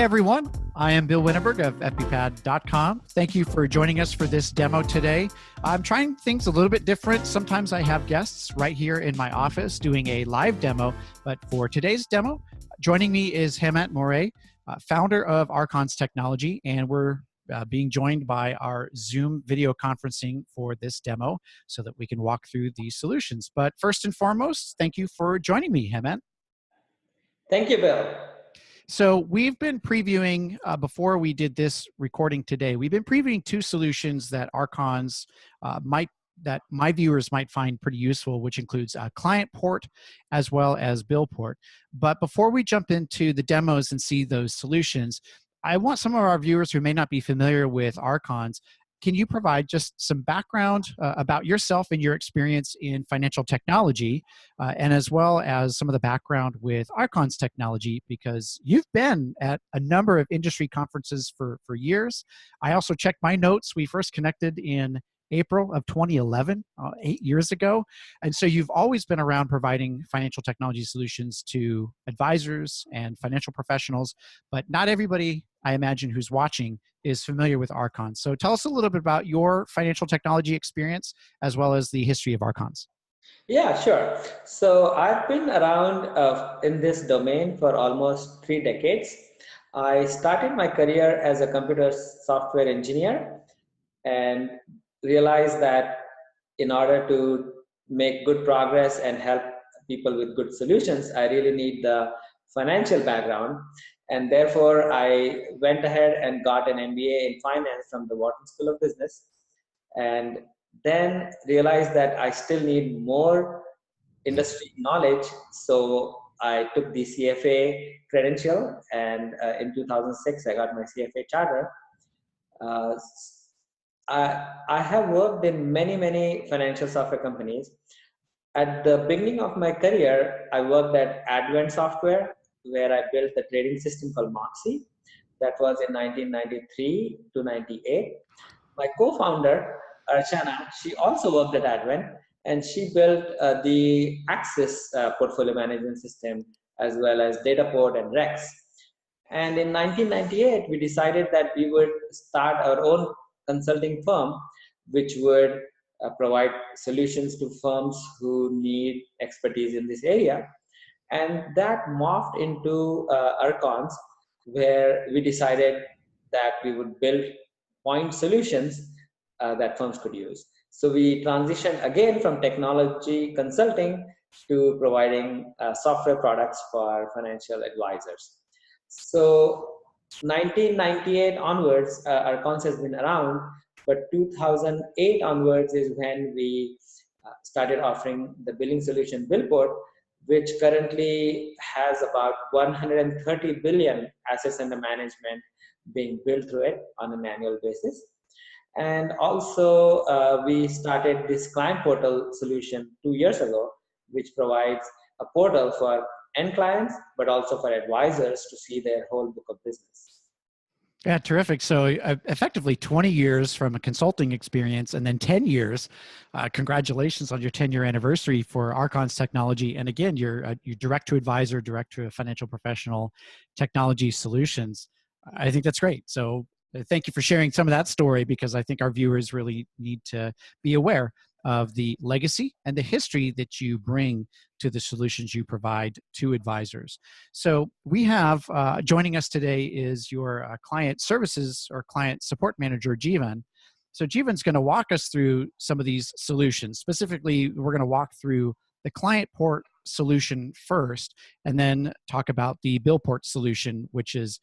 everyone. I am Bill Winterberg of FPPad.com. Thank you for joining us for this demo today. I'm trying things a little bit different. Sometimes I have guests right here in my office doing a live demo, but for today's demo, joining me is Hemant Moré, founder of Arcons Technology, and we're being joined by our Zoom video conferencing for this demo so that we can walk through these solutions. But first and foremost, thank you for joining me, Hemant. Thank you, Bill. So we've been previewing, before we did this recording today, we've been previewing two solutions that Arcons that my viewers might find pretty useful, which includes ClientPort as well as BillPort. But before we jump into the demos and see those solutions, I want some of our viewers who may not be familiar with Arcons, can you provide just some background about yourself and your experience in financial technology, and as well as some of the background with Arcons Technology, because you've been at a number of industry conferences for years. I also checked my notes. We first connected in April of 2011, 8 years ago. And so you've always been around providing financial technology solutions to advisors and financial professionals, but not everybody, I imagine, who's watching is familiar with Arcons. So tell us a little bit about your financial technology experience as well as the history of Arcons. Yeah, sure. So I've been around in this domain for almost 3 decades. I started my career as a computer software engineer and realized that in order to make good progress and help people with good solutions, I really need the financial background. And therefore, I went ahead and got an MBA in finance from the Wharton School of Business, and then realized that I still need more industry knowledge. So I took the CFA credential, and in 2006, I got my CFA charter. I have worked in many financial software companies. At the beginning of my career, I worked at Advent Software, where I built a trading system called Moxie. That was in 1993 to 98. My co-founder, Archana, she also worked at Advent, and she built the Access portfolio management system, as well as Dataport and Rex. And in 1998, we decided that we would start our own consulting firm, which would provide solutions to firms who need expertise in this area. And that morphed into Arcons, where we decided that we would build point solutions that firms could use. So we transitioned again from technology consulting to providing software products for financial advisors. So 1998 onwards, Arcons has been around, but 2008 onwards is when we started offering the billing solution BillPort, which currently has about 130 billion assets under management being billed through it on an annual basis. And also, we started this client portal solution 2 years ago, which provides a portal for end clients, but also for advisors to see their whole book of business. Yeah, terrific. So effectively 20 years from a consulting experience and then 10 years. Congratulations on your 10-year anniversary for Arcons Technology. And again, you're direct to advisor, direct to a financial professional technology solutions. I think that's great. So thank you for sharing some of that story, because I think our viewers really need to be aware of the legacy and the history that you bring to the solutions you provide to advisors. So we have, joining us today is your client services or client support manager, Jeevan. So Jeevan's going to walk us through some of these solutions. Specifically, we're going to walk through the ClientPort solution first, and then talk about the BillPort solution, which is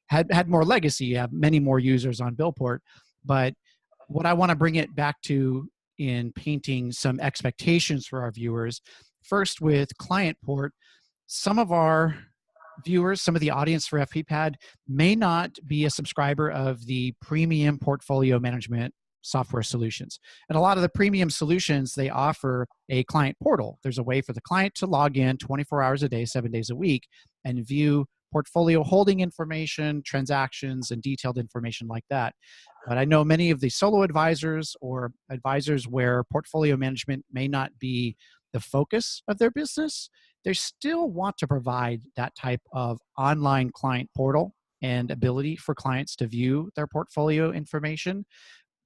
had more legacy. You have many more users on BillPort. But what I want to bring it back to in painting some expectations for our viewers, first with ClientPort, some of our viewers, some of the audience for FPPad may not be a subscriber of the premium portfolio management software solutions. And a lot of the premium solutions, they offer a client portal. There's a way for the client to log in 24 hours a day, 7 days a week, and view portfolio holding information, transactions, and detailed information like that. But I know many of the solo advisors or advisors where portfolio management may not be the focus of their business, they still want to provide that type of online client portal and ability for clients to view their portfolio information,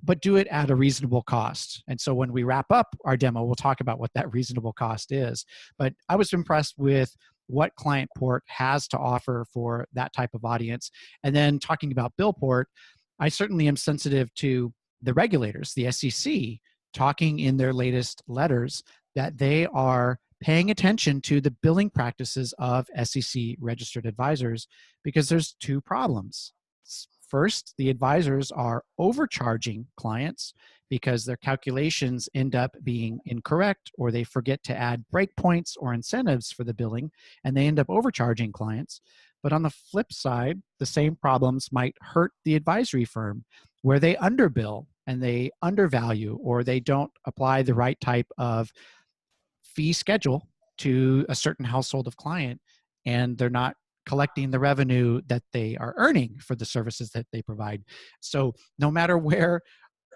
but do it at a reasonable cost. And so when we wrap up our demo, we'll talk about what that reasonable cost is. But I was impressed with what ClientPort has to offer for that type of audience. And then talking about BillPort, I certainly am sensitive to the regulators, the SEC, talking in their latest letters that they are paying attention to the billing practices of SEC registered advisors, because there's two problems. First, the advisors are overcharging clients because their calculations end up being incorrect, or they forget to add breakpoints or incentives for the billing, and they end up overcharging clients. But on the flip side, the same problems might hurt the advisory firm, where they underbill and they undervalue, or they don't apply the right type of fee schedule to a certain household of client, and they're not collecting the revenue that they are earning for the services that they provide. So no matter where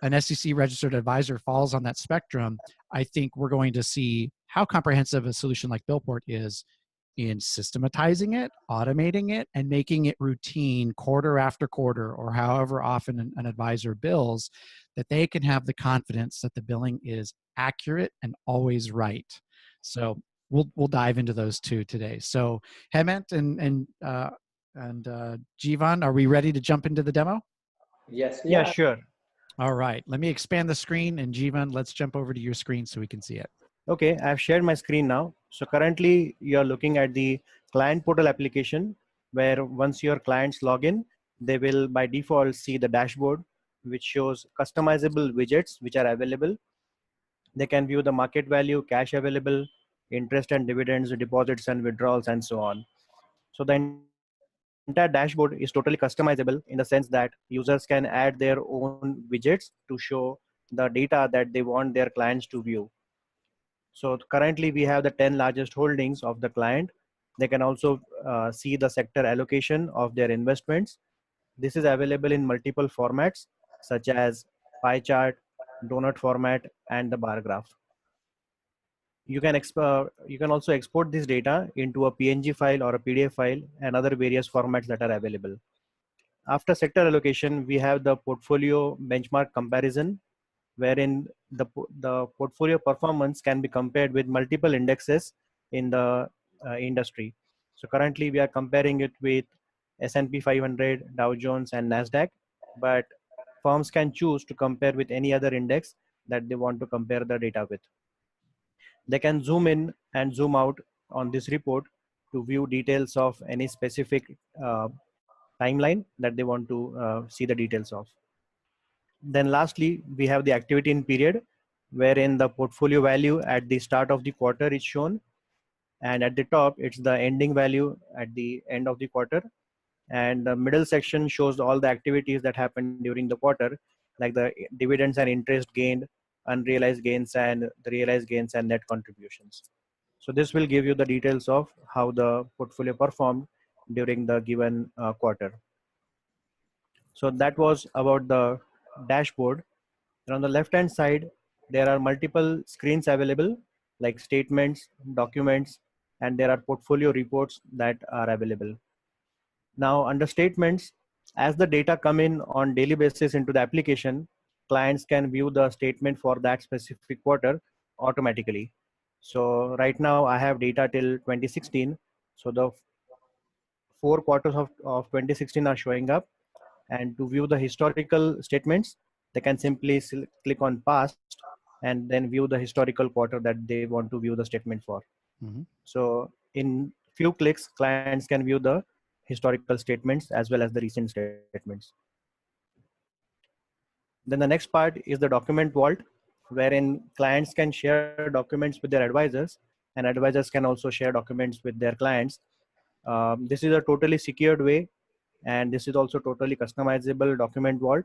an SEC registered advisor falls on that spectrum, I think we're going to see how comprehensive a solution like BillPort is in systematizing it, automating it, and making it routine quarter after quarter, or however often an advisor bills, that they can have the confidence that the billing is accurate and always right. So we'll dive into those two today. So Hemant and Jivan, are we ready to jump into the demo? Yes, we Yeah, are. sure. All right, let me expand the screen, and Jivan, let's jump over to your screen so we can see it. Okay, I've shared my screen now. So currently you're looking at the client portal application, where once your clients log in, they will by default see the dashboard, which shows customizable widgets which are available. They can view the market value, cash available, interest and dividends, deposits and withdrawals, and so on. So the entire dashboard is totally customizable in the sense that users can add their own widgets to show the data that they want their clients to view. So currently we have the 10 largest holdings of the client. They can also see the sector allocation of their investments. This is available in multiple formats such as pie chart, donut format, and the bar graph. You can also export this data into a PNG file or a PDF file and other various formats that are available. After sector allocation, we have the portfolio benchmark comparison, wherein the portfolio performance can be compared with multiple indexes in the industry. So currently we are comparing it with S&P 500, Dow Jones, and NASDAQ, but firms can choose to compare with any other index that they want to compare the data with. They can zoom in and zoom out on this report to view details of any specific timeline that they want to see the details of. Then lastly, we have the activity in period, wherein the portfolio value at the start of the quarter is shown, and at the top it's the ending value at the end of the quarter, and the middle section shows all the activities that happened during the quarter, like the dividends and interest gained, unrealized gains, and the realized gains and net contributions. So this will give you the details of how the portfolio performed during the given quarter. So that was about the dashboard. And on the left hand side, there are multiple screens available, like statements, documents, and there are portfolio reports that are available. Now under statements, as the data come in on daily basis into the application, clients can view the statement for that specific quarter automatically. So right now I have data till 2016. So the 4 quarters of 2016 are showing up. And to view the historical statements, they can simply click on past and then view the historical quarter that they want to view the statement for. Mm-hmm. So in few clicks, clients can view the historical statements as well as the recent statements. Then the next part is the document vault, wherein clients can share documents with their advisors, and advisors can also share documents with their clients. This is a totally secured way, and this is also totally customizable document vault,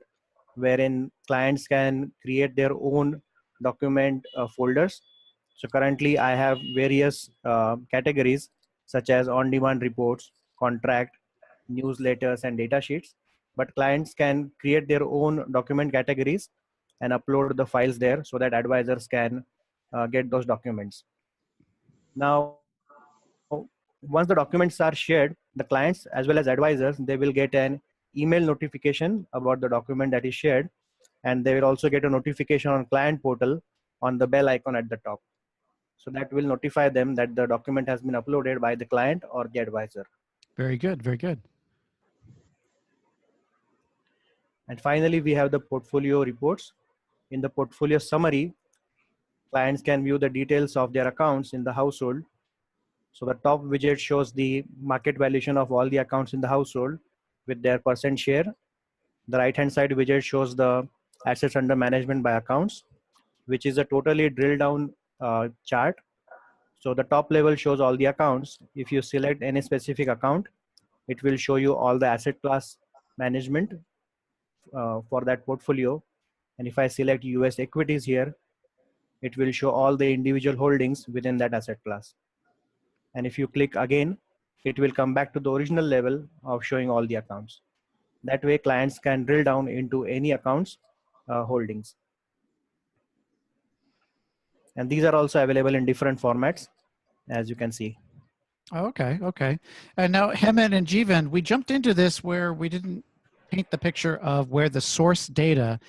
wherein clients can create their own document folders. So currently I have various categories such as on-demand reports, contract, newsletters, and data sheets. But clients can create their own document categories and upload the files there so that advisors can get those documents. Now, let's once the documents are shared, the clients as well as advisors, they will get an email notification about the document that is shared, and they will also get a notification on client portal on the bell icon at the top. So that will notify them that the document has been uploaded by the client or the advisor. Very good. Very good. And finally, we have the portfolio reports. In the portfolio summary, clients can view the details of their accounts in the household. So the top widget shows the market valuation of all the accounts in the household with their percent share. The right-hand side widget shows the assets under management by accounts, which is a totally drill down chart. So the top level shows all the accounts. If you select any specific account, it will show you all the asset class management for that portfolio. And if I select US equities here, it will show all the individual holdings within that asset class. And if you click again, it will come back to the original level of showing all the accounts. That way clients can drill down into any accounts holdings. And these are also available in different formats, as you can see. Okay, okay. And now, Hemant and Jeevan, we jumped into this where we didn't paint the picture of where the source data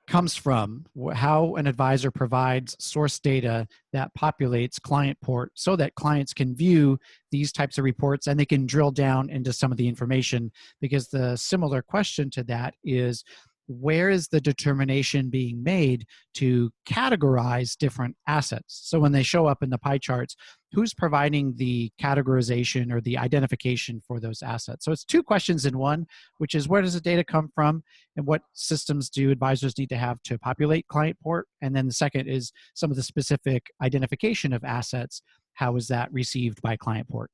comes from, how an advisor provides source data that populates ClientPort so that clients can view these types of reports and they can drill down into some of the information. Because the similar question to that is, where is the determination being made to categorize different assets? So when they show up in the pie charts, who's providing the categorization or the identification for those assets? So it's two questions in one, which is where does the data come from and what systems do advisors need to have to populate ClientPort? And then the second is some of the specific identification of assets. How is that received by ClientPort?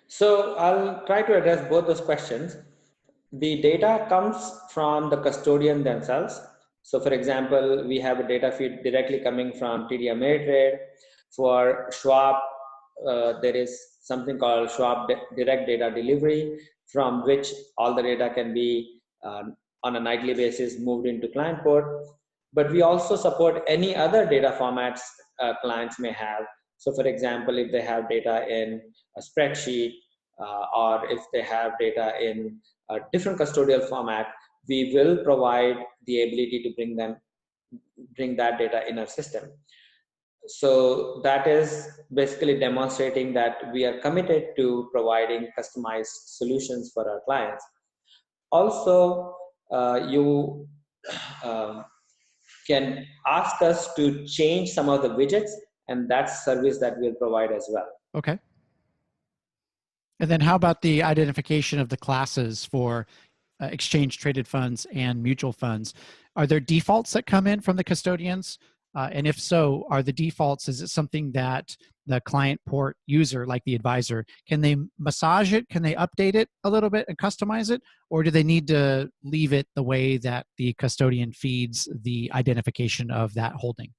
So I'll try to address both those questions. The data comes from the custodian themselves. So for example, we have a data feed directly coming from TD Ameritrade. For Schwab, there is something called Schwab Direct Data Delivery, from which all the data can be on a nightly basis moved into ClientPort. But we also support any other data formats clients may have. So for example, if they have data in a spreadsheet, or if they have data in a different custodial format, we will provide the ability to bring that data in our system. So that is basically demonstrating that we are committed to providing customized solutions for our clients. Also, you can ask us to change some of the widgets, and that's service that we'll provide as well. Okay. And then how about the identification of the classes for exchange traded funds and mutual funds? Are there defaults that come in from the custodians? And if so, are the defaults, is it something that the ClientPort user, like the advisor, can they massage it? Can they update it a little bit and customize it? Or do they need to leave it the way that the custodian feeds the identification of that holding?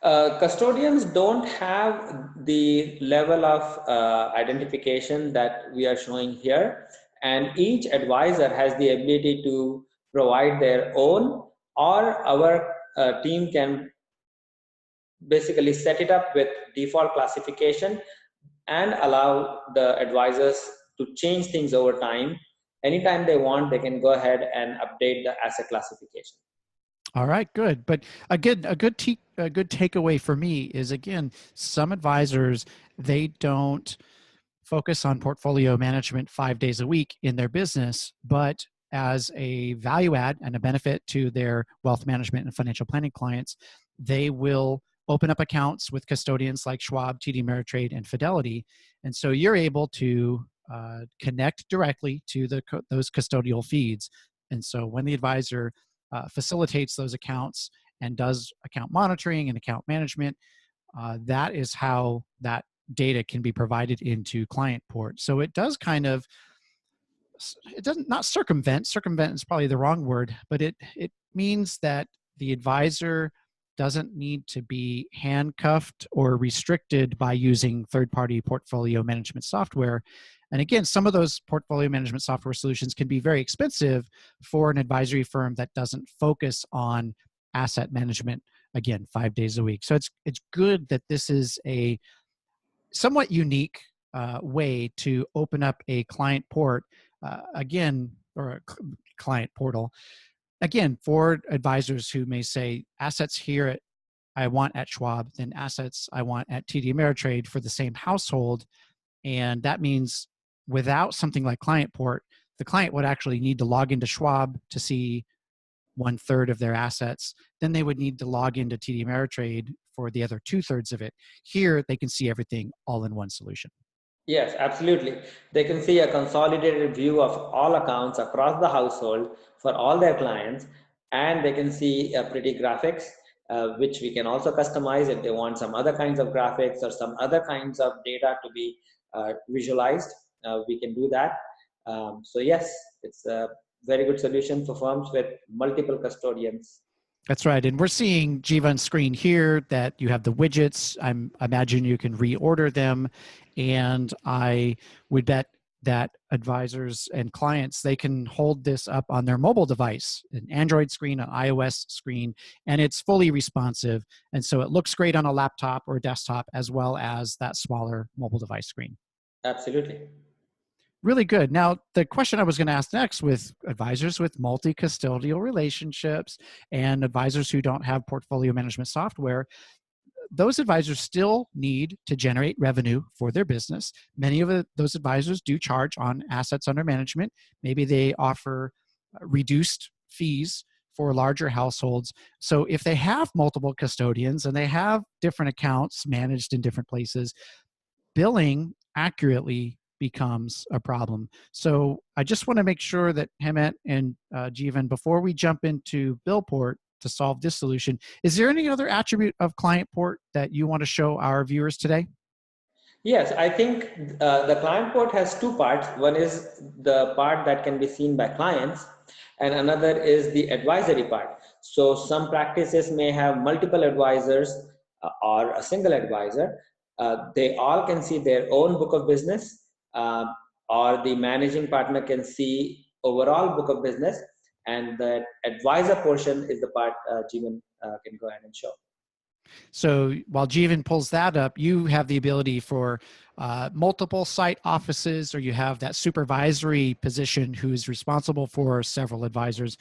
Custodians don't have the level of identification that we are showing here, and each advisor has the ability to provide their own, or our team can basically set it up with default classification and allow the advisors to change things over time. Anytime they want, they can go ahead and update the asset classification. All right, good. But again, a good takeaway for me is, again, some advisors, they don't focus on portfolio management 5 days a week in their business, but as a value add and a benefit to their wealth management and financial planning clients, they will open up accounts with custodians like Schwab, TD Ameritrade, and Fidelity. And so you're able to connect directly to those custodial feeds. And so when the advisor facilitates those accounts and does account monitoring and account management, that is how that data can be provided into ClientPort. So it does kind of, it doesn't, not circumvent is probably the wrong word, but it means that the advisor doesn't need to be handcuffed or restricted by using third-party portfolio management software. And again, some of those portfolio management software solutions can be very expensive for an advisory firm that doesn't focus on asset management, again, 5 days a week. So it's good that this is a somewhat unique way to open up a client port, again, or a client portal, again, for advisors who may say assets here I want at Schwab, then assets I want at TD Ameritrade for the same household. And that means without something like ClientPort, the client would actually need to log into Schwab to see 1/3 of their assets. Then they would need to log into TD Ameritrade for the other 2/3 of it. Here, they can see everything all in one solution. Yes, absolutely. They can see a consolidated view of all accounts across the household for all their clients, and they can see pretty graphics, which we can also customize if they want some other kinds of graphics or some other kinds of data to be visualized. We can do that. So yes, it's a very good solution for firms with multiple custodians. That's right. And we're seeing Jivan's screen here that you have the widgets. I imagine you can reorder them. And I would bet that advisors and clients, they can hold this up on their mobile device, an Android screen, an iOS screen, and it's fully responsive. And so it looks great on a laptop or a desktop as well as that smaller mobile device screen. Absolutely. Really good. Now, the question I was going to ask next with advisors with multi-custodial relationships and advisors who don't have portfolio management software, those advisors still need to generate revenue for their business. Many of those advisors do charge on assets under management. Maybe they offer reduced fees for larger households. So if they have multiple custodians and they have different accounts managed in different places, billing accurately becomes a problem. So I just want to make sure that Hemant and Jivan, before we jump into BillPort to solve this solution, is there any other attribute of ClientPort that you want to show our viewers today? Yes, I think the client port has two parts. One is the part that can be seen by clients, and another is the advisory part. So some practices may have multiple advisors or a single advisor. They all can see their own book of business, or the managing partner can see overall book of business, and the advisor portion is the part Jeevan can go ahead and show. So while Jivan pulls that up, you have the ability for multiple site offices, or you have that supervisory position who's responsible for several advisors.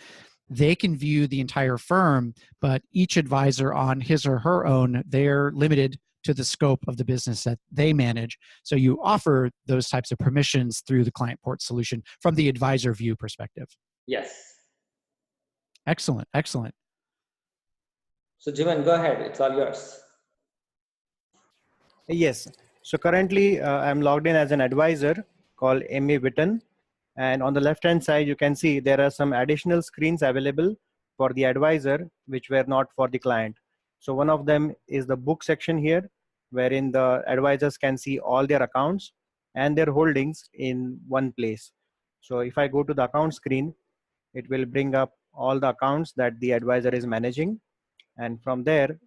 They can view the entire firm, but each advisor on his or her own, they're limited to the scope of the business that they manage. So you offer those types of permissions through the ClientPort solution from the advisor view perspective. Yes. Excellent, excellent. So Jivan, go ahead. It's all yours. Yes. So currently I'm logged in as an advisor called Amy Witten. And on the left-hand side, you can see there are some additional screens available for the advisor, which were not for the client. So one of them is the book section here, wherein the advisors can see all their accounts and their holdings in one place. So if I go to the account screen, it will bring up all the accounts that the advisor is managing. And from there,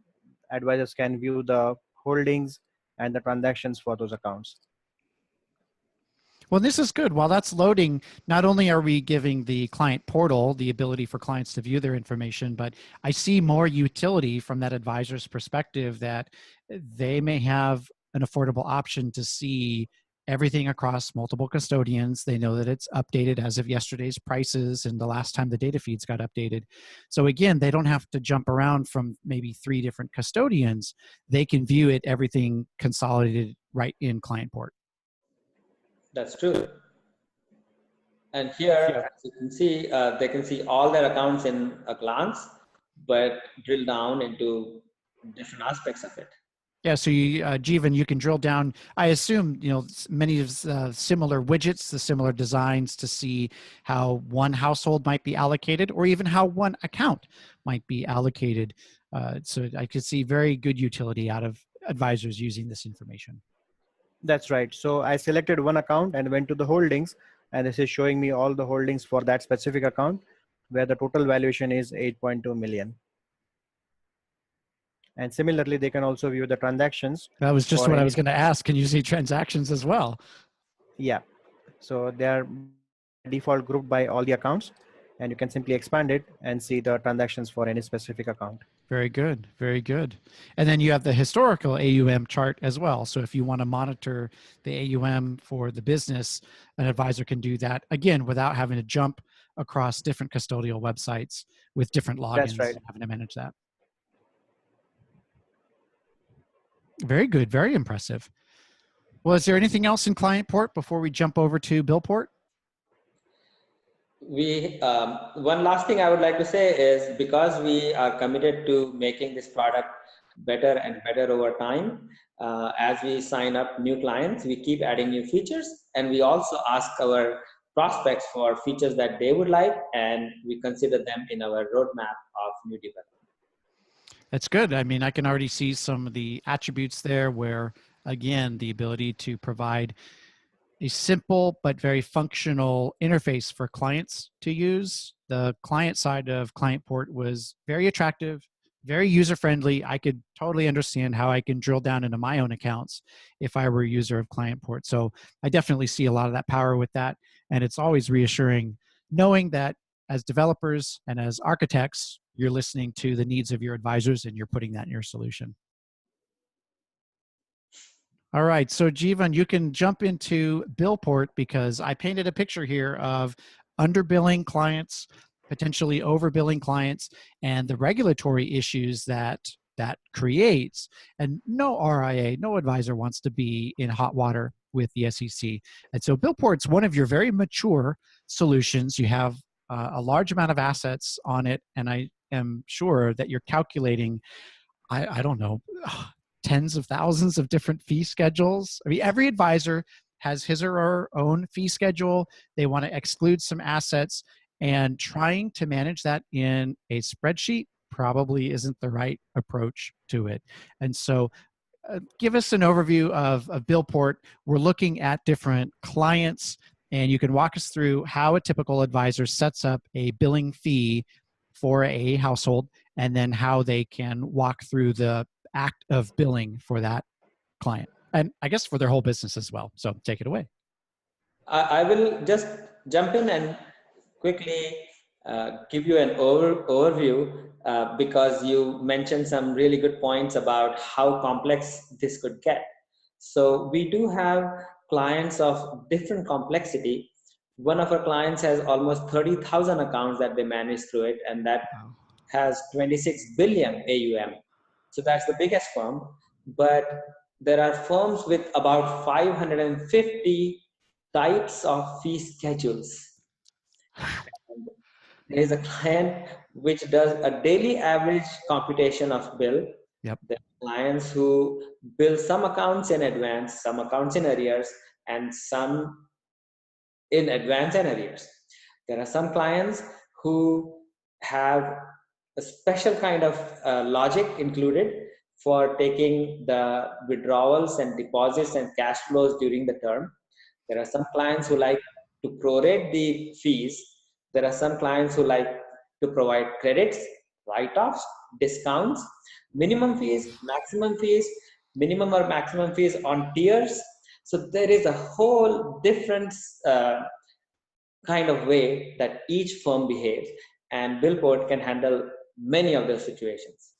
advisors can view the holdings and the transactions for those accounts. Well, this is good. While that's loading, not only are we giving the client portal the ability for clients to view their information, but I see more utility from that advisor's perspective that they may have an affordable option to see everything across multiple custodians. They know that it's updated as of yesterday's prices and the last time the data feeds got updated. So again, they don't have to jump around from maybe 3 different custodians. They can view it, everything consolidated right in ClientPort. That's true. And here, as you can see, they can see all their accounts in a glance, but drill down into different aspects of it. Yeah, so you, Jivan, you can drill down. I assume, you know, many of similar widgets, the similar designs to see how one household might be allocated or even how one account might be allocated. So I could see very good utility out of advisors using this information. That's right. So I selected one account and went to the holdings, and this is showing me all the holdings for that specific account where the total valuation is 8.2 million. And similarly, they can also view the transactions. That was just what I was going to ask. Can you see transactions as well? Yeah. So they are default grouped by all the accounts. and you can simply expand it and see the transactions for any specific account. Very good. Very good. And then you have the historical AUM chart as well. So if you want to monitor the AUM for the business, an advisor can do that again without having to jump across different custodial websites with different logins That's right. and having to manage that. Very good. Very impressive. Well, is there anything else in ClientPort before we jump over to BillPort? One last thing I would like to say is, because we are committed to making this product better and better over time, as we sign up new clients, we keep adding new features, and we also ask our prospects for features that they would like, and we consider them in our roadmap of new development. That's good. I mean, I can already see some of the attributes there where, again, the ability to provide a simple but very functional interface for clients to use. The client side of ClientPort was very attractive, very user-friendly. I could totally understand how I can drill down into my own accounts if I were a user of ClientPort. So I definitely see a lot of that power with that. And it's always reassuring knowing that as developers and as architects, you're listening to the needs of your advisors and you're putting that in your solution. All right, so Jeevan, you can jump into BillPort because I painted a picture here of underbilling clients, potentially overbilling clients, and the regulatory issues that creates. And no RIA, no advisor wants to be in hot water with the SEC. And so BillPort's one of your very mature solutions. You have a large amount of assets on it, and I am sure that you're calculating, I don't know, tens of thousands of different fee schedules. I mean, every advisor has his or her own fee schedule. They want to exclude some assets, and trying to manage that in a spreadsheet probably isn't the right approach to it. And so give us an overview of BillPort. We're looking at different clients, and you can walk us through how a typical advisor sets up a billing fee for a household, and then how they can walk through the act of billing for that client, and I guess for their whole business as well. So take it away. I will just jump in and quickly give you an overview because you mentioned some really good points about how complex this could get. So we do have clients of different complexity. One of our clients has almost 30,000 accounts that they manage through it, and that has 26 billion AUM. So that's the biggest firm. But there are firms with about 550 types of fee schedules. There is a client which does a daily average computation of bill. Yep. There are clients who bill some accounts in advance, some accounts in arrears, and some in advance and arrears. There are some clients who have a special kind of logic included for taking the withdrawals and deposits and cash flows during the term. There are some clients who like to prorate the fees. There are some clients who like to provide credits, write-offs, discounts, minimum fees, minimum or maximum fees on tiers. So there is a whole different kind of way that each firm behaves, and BillPort can handle many of those situations.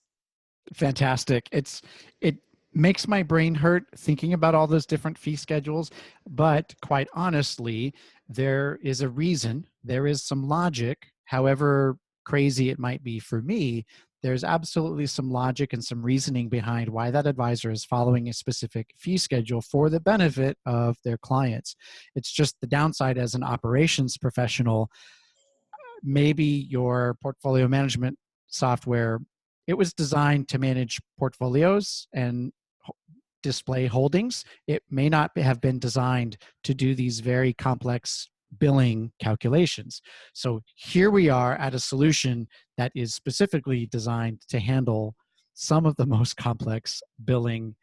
Fantastic. It makes my brain hurt thinking about all those different fee schedules, but quite honestly, there is a reason, there is some logic, however crazy it might be for me. There's absolutely some logic and some reasoning behind why that advisor is following a specific fee schedule for the benefit of their clients. It's just the downside as an operations professional. Maybe your portfolio management software, it was designed to manage portfolios and display holdings. It may not have been designed to do these very complex billing calculations. So here we are at a solution that is specifically designed to handle some of the most complex billing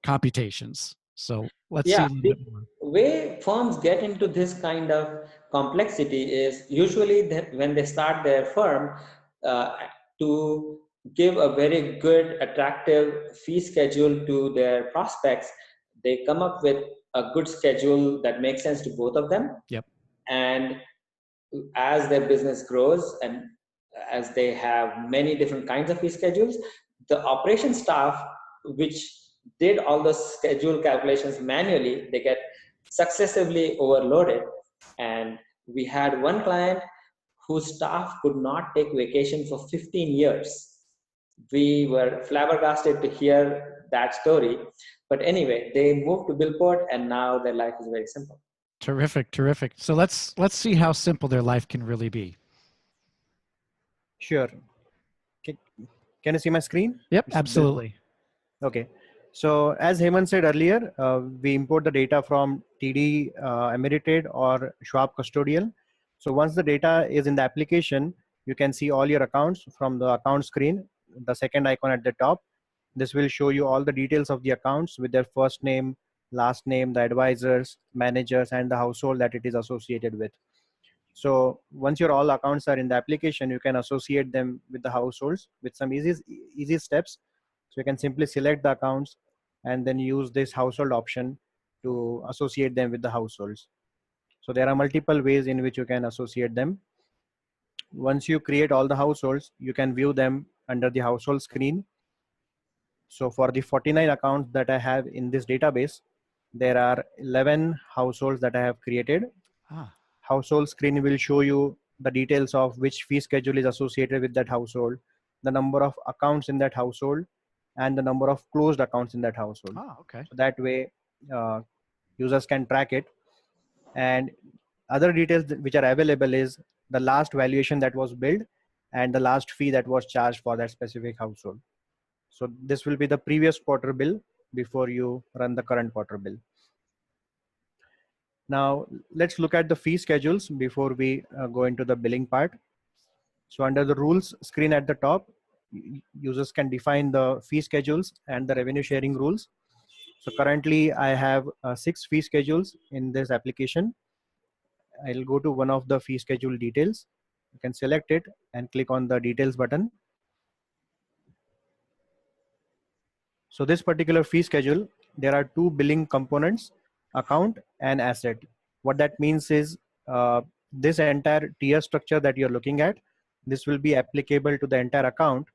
computations. So let's see a little bit more. The way firms get into this kind of complexity is usually that when they start their firm, to give a very good, attractive fee schedule to their prospects, they come up with a good schedule that makes sense to both of them. Yep. And as their business grows and as they have many different kinds of fee schedules, the operation staff, which did all the schedule calculations manually, they get successively overloaded. And we had one client whose staff could not take vacation for 15 years. We were flabbergasted to hear that story. But anyway, they moved to BillPort and now their life is very simple. Terrific, terrific. So let's see how simple their life can really be. Sure. Can you see my screen? Yep, absolutely. Okay. So as Hemant said earlier, we import the data from TD Ameritrade or Schwab Custodial. So once the data is in the application, you can see all your accounts from the account screen, the second icon at the top. This will show you all the details of the accounts with their first name, last name, the advisors, managers, and the household that it is associated with. So once your all accounts are in the application, you can associate them with the households with some easy steps. So you can simply select the accounts and then use this household option to associate them with the households. So there are multiple ways in which you can associate them. Once you create all the households, you can view them under the household screen. So for the 49 accounts that I have in this database, there are 11 households that I have created. Household screen will show you the details of which fee schedule is associated with that household, the number of accounts in that household, and the number of closed accounts in that household. Okay. So that way users can track it. And other details which are available is the last valuation that was billed and the last fee that was charged for that specific household. So this will be the previous quarter bill before you run the current quarter bill. Now let's look at the fee schedules before we go into the billing part. So under the rules screen at the top, users can define the fee schedules and the revenue sharing rules. So currently I have 6 fee schedules in this application. I'll go to one of the fee schedule details. You can select it and click on the details button. So this particular fee schedule, there are 2 billing components, account and asset. What that means is this entire tier structure that you're looking at, this will be applicable to the entire account.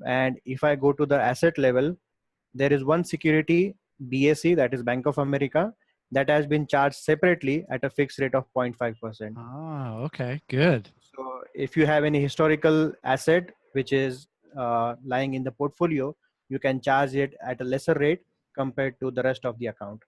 And if I go to the asset level, there is one security, BAC, that is Bank of America, that has been charged separately at a fixed rate of 0.5%. Oh, okay, good. So if you have any historical asset which is lying in the portfolio, you can charge it at a lesser rate compared to the rest of the account.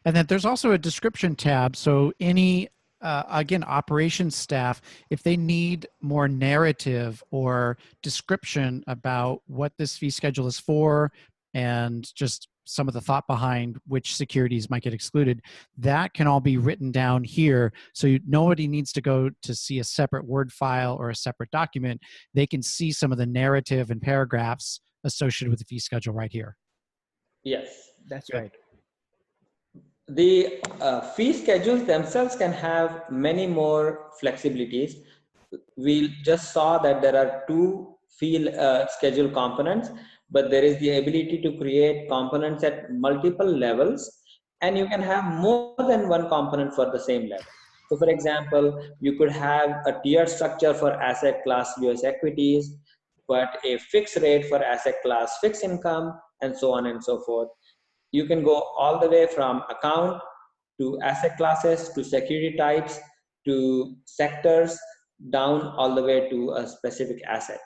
And then there's also a description tab. So any, again, operations staff, if they need more narrative or description about what this fee schedule is for and just some of the thought behind which securities might get excluded, that can all be written down here. So nobody needs to go to see a separate Word file or a separate document. They can see some of the narrative and paragraphs associated with the fee schedule right here. Yes, that's Good. right. The fee schedules themselves can have many more flexibilities. We just saw that there are 2 fee schedule components, but there is the ability to create components at multiple levels, and you can have more than one component for the same level. So for example, you could have a tier structure for asset class US equities, but a fixed rate for asset class fixed income, and so on and so forth. You can go all the way from account to asset classes to security types to sectors down all the way to a specific asset.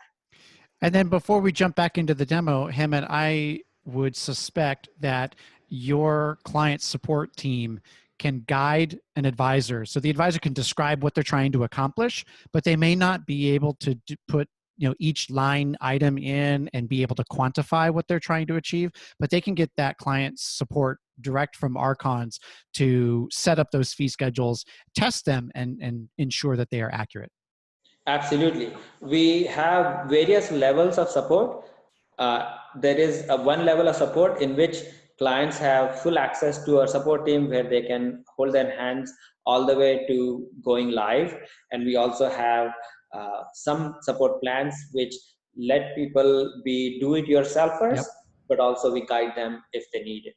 And then before we jump back into the demo, Hemant, I would suspect that your client support team can guide an advisor. So the advisor can describe what they're trying to accomplish, but they may not be able to put each line item in and be able to quantify what they're trying to achieve, but they can get that client support direct from Arcons to set up those fee schedules, test them, and ensure that they are accurate. Absolutely. We have various levels of support. There is one level of support in which clients have full access to our support team where they can hold their hands all the way to going live. And we also have some support plans which let people be do-it-yourselfers, but also we guide them if they need it.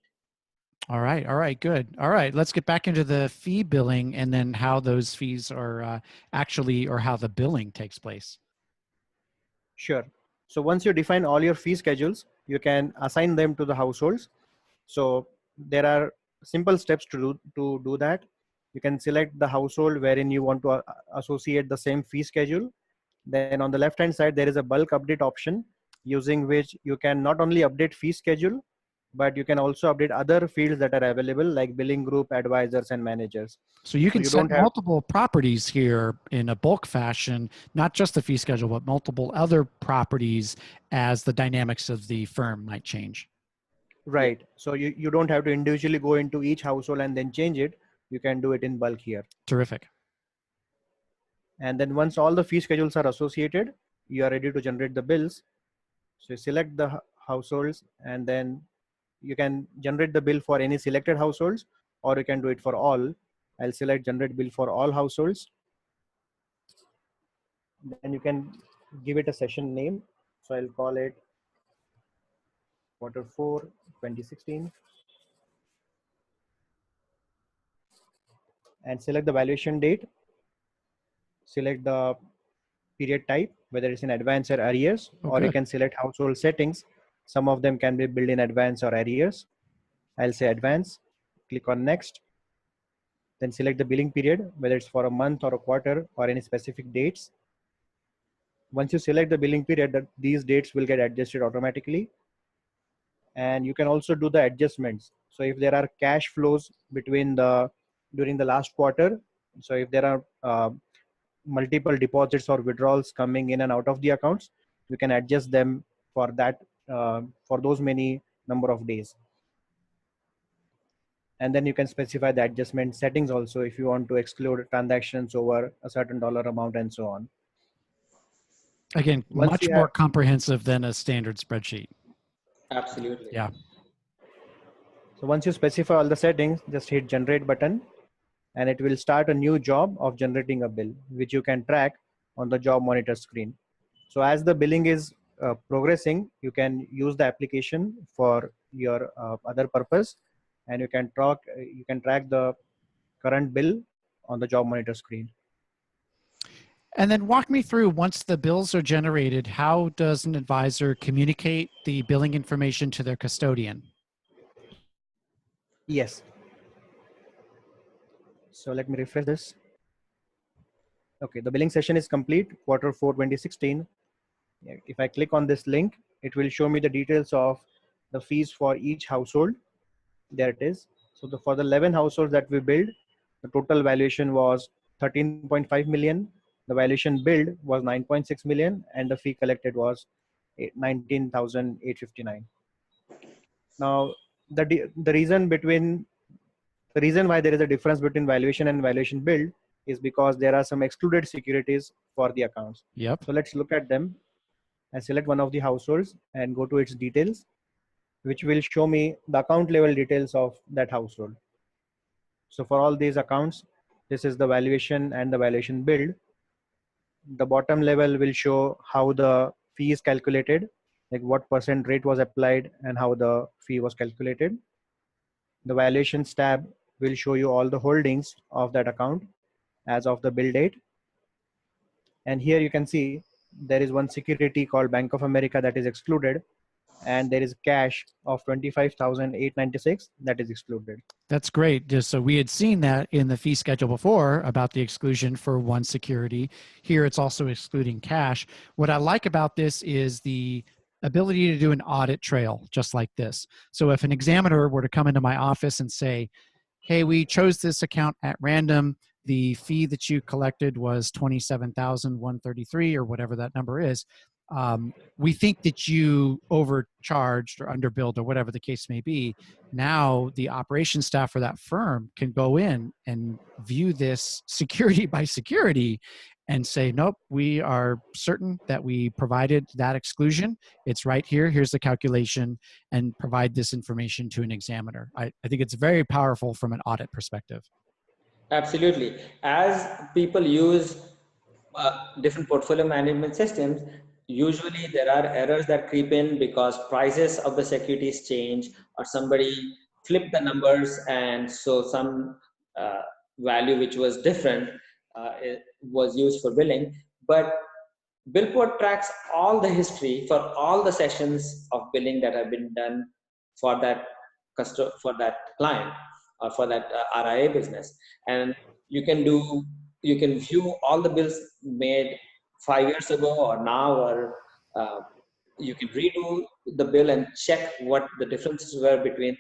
All right, good. All right, let's get back into the fee billing and then how those fees are actually, or how the billing takes place. Sure. So once you define all your fee schedules, you can assign them to the households. So there are simple steps to do that. You can select the household wherein you want to associate the same fee schedule. Then on the left hand side, there is a bulk update option using which you can not only update fee schedule, but you can also update other fields that are available like billing group, advisors, and managers. So you So can you set don't have multiple properties here in a bulk fashion, not just the fee schedule, but multiple other properties as the dynamics of the firm might change. right. So you don't have to individually go into each household and then change it. You can do it in bulk here. Terrific. And then once all the fee schedules are associated, you are ready to generate the bills. So you select the households and then you can generate the bill for any selected households, or you can do it for all. I'll select generate bill for all households. Then you can give it a session name. So I'll call it Q4 2016 and select the valuation date. Select the period type, whether it's in advance or arrears, or you Good. can select household settings. Some of them can be billed in advance or arrears. I'll say advance, click on next, then select the billing period, whether it's for a month or a quarter or any specific dates. Once you select the billing period, these dates will get adjusted automatically. And you can also do the adjustments. So if there are cash flows during the last quarter, so if there are multiple deposits or withdrawals coming in and out of the accounts, you can adjust them for that, for those many number of days. And then you can specify the adjustment settings also if you want to exclude transactions over a certain dollar amount and so on. Again, Once much you more have, comprehensive than a standard spreadsheet. Absolutely. Yeah. so once you specify all the settings, just hit generate button and it will start a new job of generating a bill, which you can track on the job monitor screen. So as the billing is progressing, you can use the application for your other purpose, and you can track the current bill on the job monitor screen. And then walk me through, once the bills are generated, how does an advisor communicate the billing information to their custodian? Yes. So let me refresh this. Okay, the billing session is complete, Q4 2016. If I click on this link, it will show me the details of the fees for each household. There it is. So for the 11 households that we billed, the total valuation was 13.5 million. The valuation billed was 9.6 million, and the fee collected was 19,859. Now, the reason why there is a difference between valuation and valuation billed is because there are some excluded securities for the accounts. Yep. So let's look at them. I select one of the households and go to its details, which will show me the account level details of that household. So for all these accounts, this is the valuation and the valuation billed. The bottom level will show how the fee is calculated, like what % rate was applied and how the fee was calculated. The valuations tab will show you all the holdings of that account as of the bill date. And here you can see there is one security called Bank of America that is excluded, and there is cash of 25,896 that is excluded. That's great. Just so we had seen that in the fee schedule before about the exclusion for one security. Here it's also excluding cash. What I like about this is the ability to do an audit trail just like this. So if an examiner were to come into my office and say, hey, we chose this account at random, the fee that you collected was 27,133 or whatever that number is. We think that you overcharged or underbilled or whatever the case may be. Now the operations staff for that firm can go in and view this security by security and say, nope, we are certain that we provided that exclusion. It's right here. Here's the calculation, and provide this information to an examiner. I think it's very powerful from an audit perspective. Absolutely. As people use different portfolio management systems, usually there are errors that creep in because prices of the securities change, or somebody flip the numbers and so some value which was different it was used for billing. But BillPort tracks all the history for all the sessions of billing that have been done for that for that client or for that RIA business, and you can view all the bills made 5 years ago or now, or you can redo the bill and check what the differences were between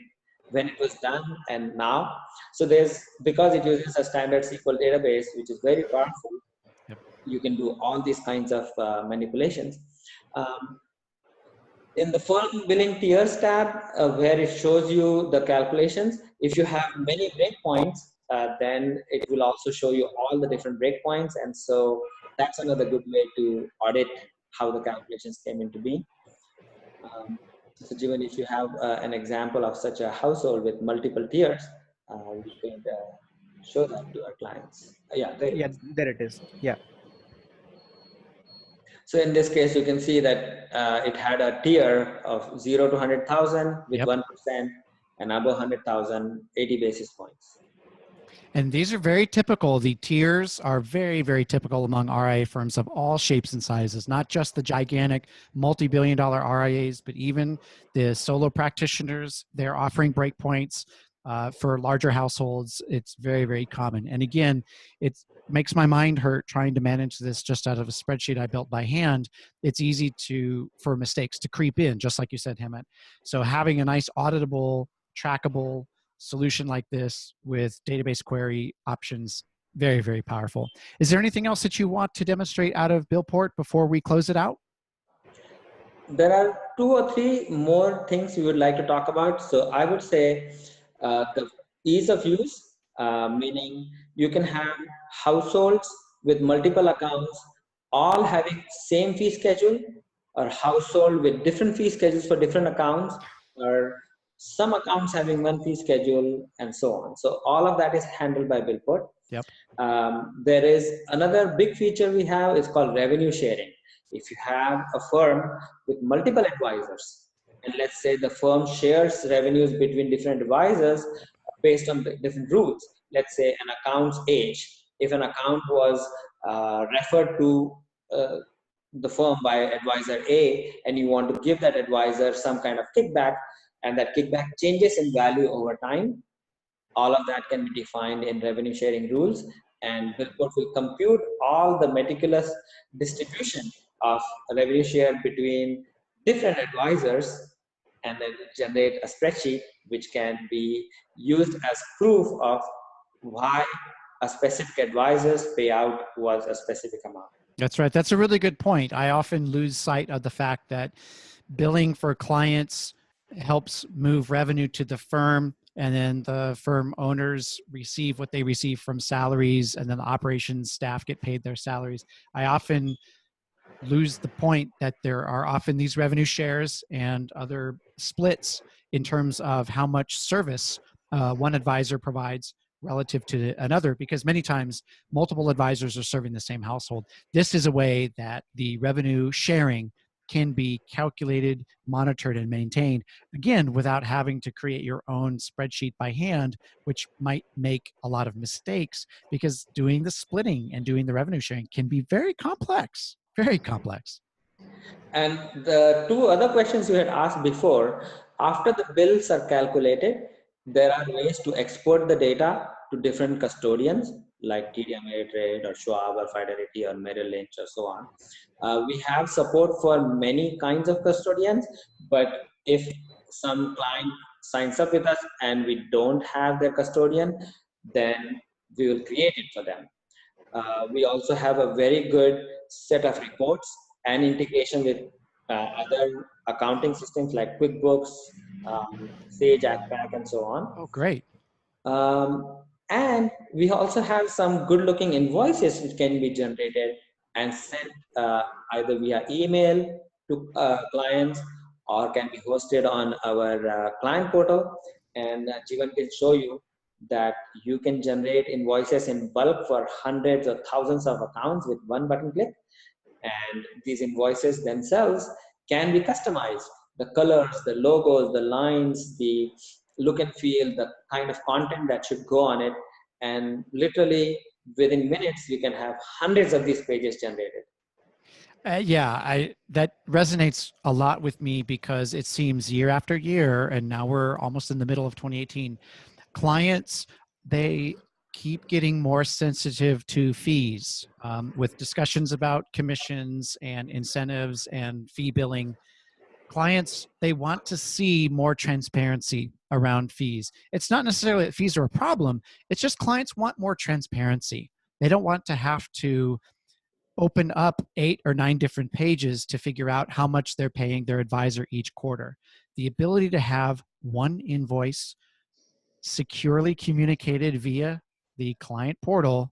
when it was done and now. So because it uses a standard SQL database, which is very powerful, you can do all these kinds of manipulations. In the firm billing tiers tab, where it shows you the calculations, if you have many breakpoints, then it will also show you all the different breakpoints. And so that's another good way to audit how the calculations came into being. So Jivan, if you have an example of such a household with multiple tiers, we could show that to our clients. Yeah, there it is. Yeah. So in this case, you can see that it had a tier of 0 to 100,000 with 1%, and above 100,000, 80 basis points. And these are very typical. The tiers are very, very typical among RIA firms of all shapes and sizes, not just the gigantic multi-billion-dollar RIAs, but even the solo practitioners. They're offering breakpoints for larger households. It's very, very common. And again, it makes my mind hurt trying to manage this just out of a spreadsheet I built by hand. It's easy for mistakes to creep in, just like you said, Hemant. So having a nice auditable, trackable solution like this with database query options, very, very powerful. Is there anything else that you want to demonstrate out of BillPort before we close it out? There are 2 or 3 more things we would like to talk about. So I would say the ease of use, meaning you can have households with multiple accounts all having same fee schedule, or household with different fee schedules for different accounts, or some accounts having one fee schedule, and so on. So all of that is handled by BillPort. Yep. There is another big feature we have is called revenue sharing. If you have a firm with multiple advisors, and let's say the firm shares revenues between different advisors based on the different rules. Let's say an account's age. If an account was referred to the firm by advisor A, and you want to give that advisor some kind of kickback, and that kickback changes in value over time, all of that can be defined in revenue sharing rules, and BillPort will compute all the meticulous distribution of revenue share between different advisors, and then generate a spreadsheet which can be used as proof of why a specific advisor's payout was a specific amount. That's right. That's a really good point. I often lose sight of the fact that billing for clients helps move revenue to the firm, and then the firm owners receive what they receive from salaries, and then the operations staff get paid their salaries. I often lose the point that there are often these revenue shares and other splits in terms of how much service one advisor provides relative to another, because many times multiple advisors are serving the same household. This is a way that the revenue sharing can be calculated, monitored, and maintained, again, without having to create your own spreadsheet by hand, which might make a lot of mistakes, because doing the splitting and doing the revenue sharing can be very complex, very complex. And the 2 other questions you had asked before, after the bills are calculated, there are ways to export the data to different custodians like TD Ameritrade or Schwab or Fidelity or Merrill Lynch or so on. We have support for many kinds of custodians, but if some client signs up with us and we don't have their custodian, then we will create it for them. We also have a very good set of reports and integration with other accounting systems like QuickBooks, Sage, ACPAC, and so on. Oh, great. And we also have some good looking invoices which can be generated and sent either via email to clients, or can be hosted on our client portal. And Jivan can show you that you can generate invoices in bulk for hundreds or thousands of accounts with one button click. And these invoices themselves can be customized. The colors, the logos, the lines, the look and feel, the kind of content that should go on it. And literally within minutes, you can have hundreds of these pages generated. Yeah, that resonates a lot with me because it seems year after year, and now we're almost in the middle of 2018, clients, they keep getting more sensitive to fees with discussions about commissions and incentives and fee billing. Clients, they want to see more transparency around fees. It's not necessarily that fees are a problem, it's just clients want more transparency. They don't want to have to open up 8 or 9 different pages to figure out how much they're paying their advisor each quarter. The ability to have one invoice securely communicated via the client portal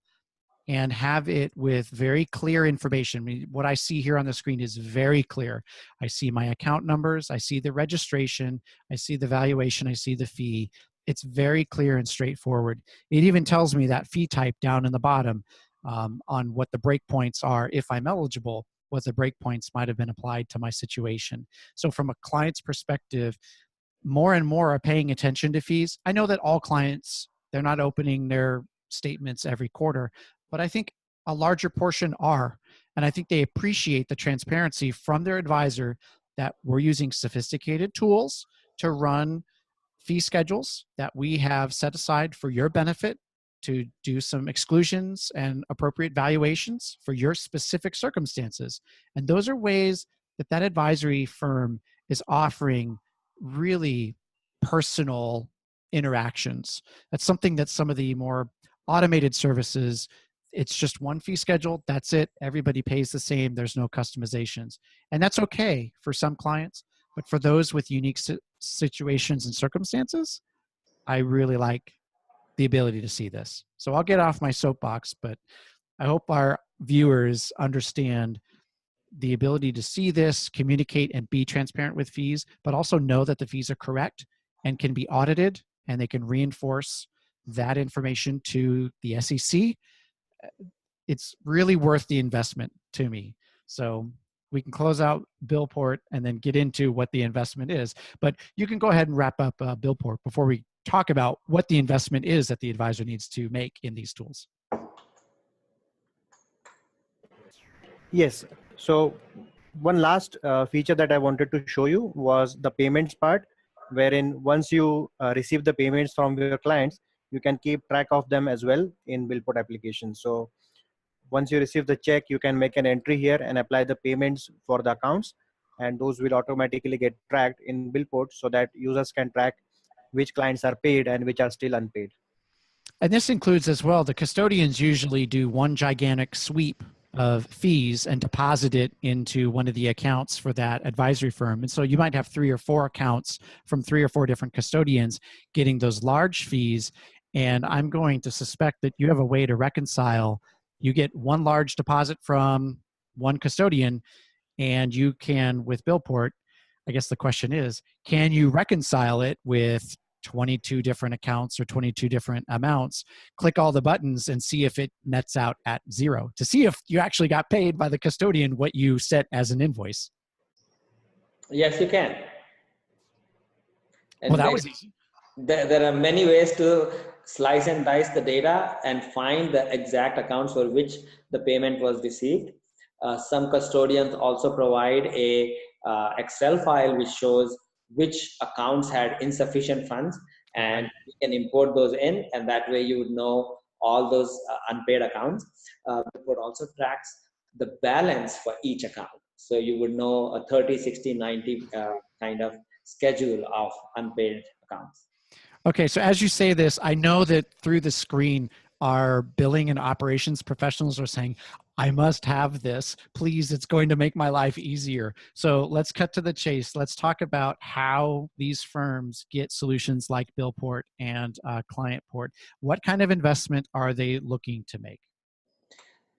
and have it with very clear information. I mean, what I see here on the screen is very clear. I see my account numbers, I see the registration, I see the valuation, I see the fee. It's very clear and straightforward. It even tells me that fee type down in the bottom on what the breakpoints are, if I'm eligible, what the breakpoints might have been applied to my situation. So from a client's perspective, more and more are paying attention to fees. I know that all clients, they're not opening their statements every quarter, but I think a larger portion are. And I think they appreciate the transparency from their advisor that we're using sophisticated tools to run fee schedules that we have set aside for your benefit, to do some exclusions and appropriate valuations for your specific circumstances. And those are ways that that advisory firm is offering really personal interactions. That's something that some of the more automated services, it's just one fee schedule, that's it. Everybody pays the same, there's no customizations. And that's okay for some clients, but for those with unique situations and circumstances, I really like the ability to see this. So I'll get off my soapbox, but I hope our viewers understand the ability to see this, communicate, and be transparent with fees, but also know that the fees are correct and can be audited, and they can reinforce that information to the SEC. It's really worth the investment to me. So we can close out BillPort and then get into what the investment is. But you can go ahead and wrap up BillPort before we talk about what the investment is that the advisor needs to make in these tools. Yes. So one last feature that I wanted to show you was the payments part, wherein once you receive the payments from your clients, you can keep track of them as well in BillPort application. So once you receive the check, you can make an entry here and apply the payments for the accounts, and those will automatically get tracked in BillPort so that users can track which clients are paid and which are still unpaid. And this includes as well, the custodians usually do one gigantic sweep of fees and deposit it into one of the accounts for that advisory firm. And so you might have 3 or 4 accounts from 3 or 4 different custodians getting those large fees. And I'm going to suspect that you have a way to reconcile. You get one large deposit from one custodian, and you can, with BillPort, I guess the question is, can you reconcile it with 22 different accounts or 22 different amounts? Click all the buttons and see if it nets out at 0, to see if you actually got paid by the custodian what you set as an invoice. Yes, you can. And well, that was easy. There are many ways to slice and dice the data and find the exact accounts for which the payment was received. Some custodians also provide a Excel file which shows which accounts had insufficient funds, and you can import those in, and that way you would know all those unpaid accounts. It also tracks the balance for each account. So you would know a 30, 60, 90 kind of schedule of unpaid accounts. Okay, so as you say this, I know that through the screen, our billing and operations professionals are saying, I must have this. Please, it's going to make my life easier. So let's cut to the chase. Let's talk about how these firms get solutions like BillPort and ClientPort. What kind of investment are they looking to make?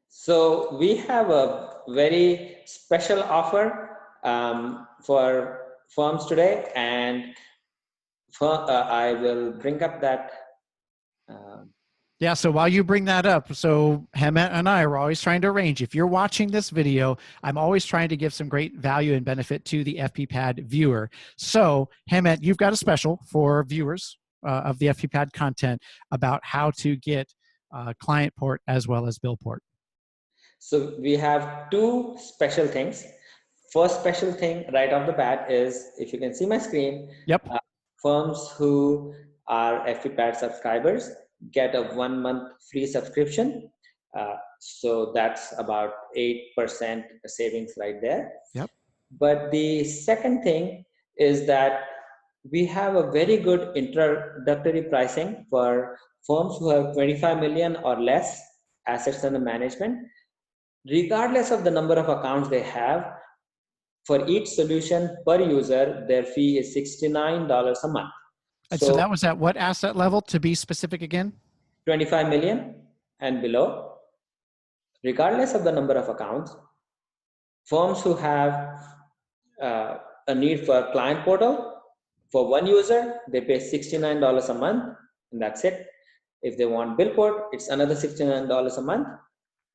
So we have a very special offer for firms today, and I will bring up that Yeah, so while you bring that up, so Hemant and I are always trying to arrange. If you're watching this video, I'm always trying to give some great value and benefit to the FPPad viewer. So Hemant, you've got a special for viewers of the FPPad content about how to get ClientPort as well as BillPort. So we have two special things. First special thing right off the bat is, if you can see my screen, Yep. Firms who are FPPad subscribers get a 1 month free subscription. So that's about 8% savings right there. Yep. But the second thing is that we have a very good introductory pricing for firms who have 25 million or less assets under management. Regardless of the number of accounts they have, for each solution per user, their fee is $69 a month. And so that was at what asset level, to be specific again? 25 million and below. Regardless of the number of accounts, firms who have a need for client portal, for one user, they pay $69 a month, and that's it. If they want BillPort, it's another $69 a month.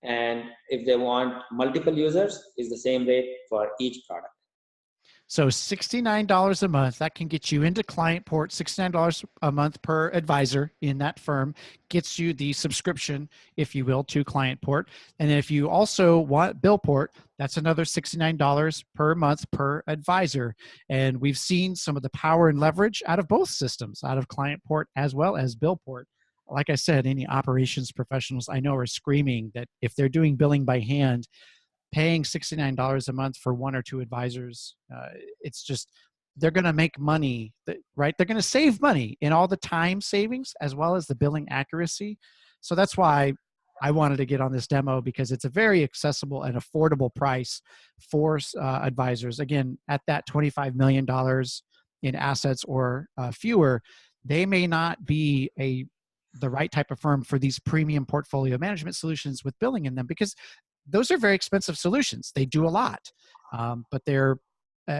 And if they want multiple users, it's the same rate for each product. So $69 a month, that can get you into ClientPort. $69 a month per advisor in that firm gets you the subscription, if you will, to ClientPort. And then if you also want BillPort, that's another $69 per month per advisor. And we've seen some of the power and leverage out of both systems, out of ClientPort as well as BillPort. Like I said, any operations professionals I know are screaming that if they're doing billing by hand, paying $69 a month for one or two advisors, it's just, they're going to make money, right? They're going to save money in all the time savings as well as the billing accuracy. So that's why I wanted to get on this demo, because it's a very accessible and affordable price for advisors. Again, at that $25 million in assets or fewer, they may not be the right type of firm for these premium portfolio management solutions with billing in them, because those are very expensive solutions. They do a lot, but they're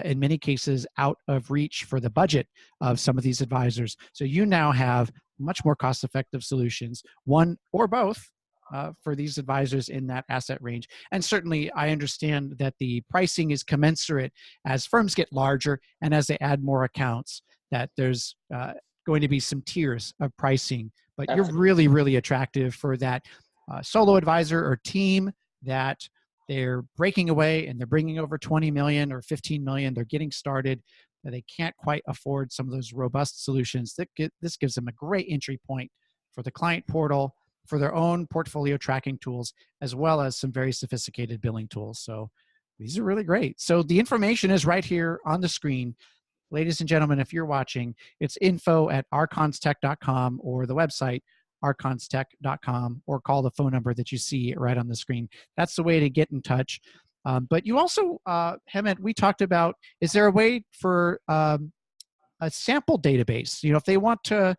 in many cases out of reach for the budget of some of these advisors. So you now have much more cost-effective solutions, one or both, for these advisors in that asset range. And certainly I understand that the pricing is commensurate as firms get larger and as they add more accounts, that there's going to be some tiers of pricing. But you're really, really attractive for that solo advisor or team that they're breaking away and they're bringing over 20 million or 15 million. They're getting started. They can't quite afford some of those robust solutions. This gives them a great entry point for the client portal, for their own portfolio tracking tools, as well as some very sophisticated billing tools. So these are really great. So the information is right here on the screen. Ladies and gentlemen, if you're watching, it's info@arconstech.com or the website arconstech.com, or call the phone number that you see right on the screen. That's the way to get in touch. But you also, Hemant, we talked about, is there a way for a sample database? You know, if they want to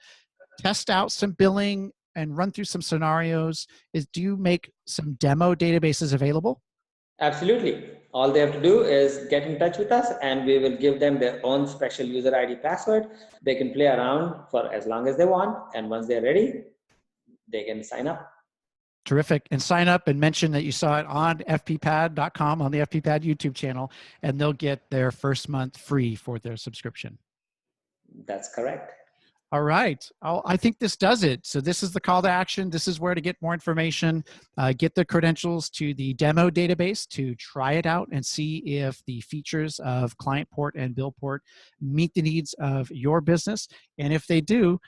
test out some billing and run through some scenarios, do you make some demo databases available? Absolutely. All they have to do is get in touch with us and we will give them their own special user ID password. They can play around for as long as they want. And once they're ready, they can sign up. Terrific. And sign up and mention that you saw it on FPPad.com, on the FPPad YouTube channel, and they'll get their first month free for their subscription. That's correct. All right. I think this does it. So this is the call to action. This is where to get more information, get the credentials to the demo database to try it out and see if the features of ClientPort and BillPort meet the needs of your business. And if they do,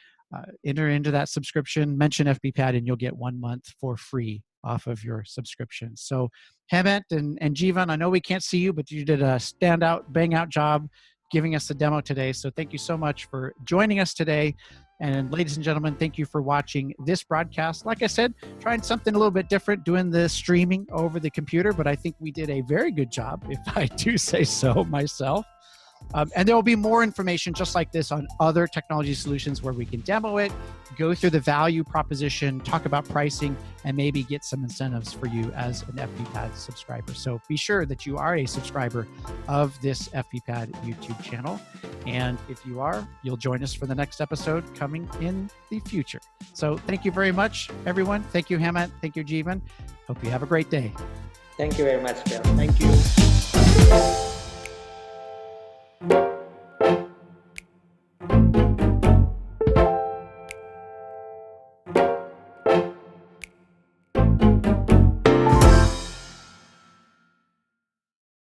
enter into that subscription, mention FPPad, and you'll get 1 month for free off of your subscription. So Hemant and Jivan, I know we can't see you, but you did a standout, bang out job giving us the demo today. So thank you so much for joining us today. And ladies and gentlemen, thank you for watching this broadcast. Like I said, trying something a little bit different, doing the streaming over the computer, but I think we did a very good job, if I do say so myself. And there will be more information just like this on other technology solutions where we can demo it, go through the value proposition, talk about pricing, and maybe get some incentives for you as an FPPad subscriber. So be sure that you are a subscriber of this FPPad YouTube channel. And if you are, you'll join us for the next episode coming in the future. So thank you very much, everyone. Thank you, Hemant. Thank you, Jeevan. Hope you have a great day. Thank you very much, Bill. Thank you.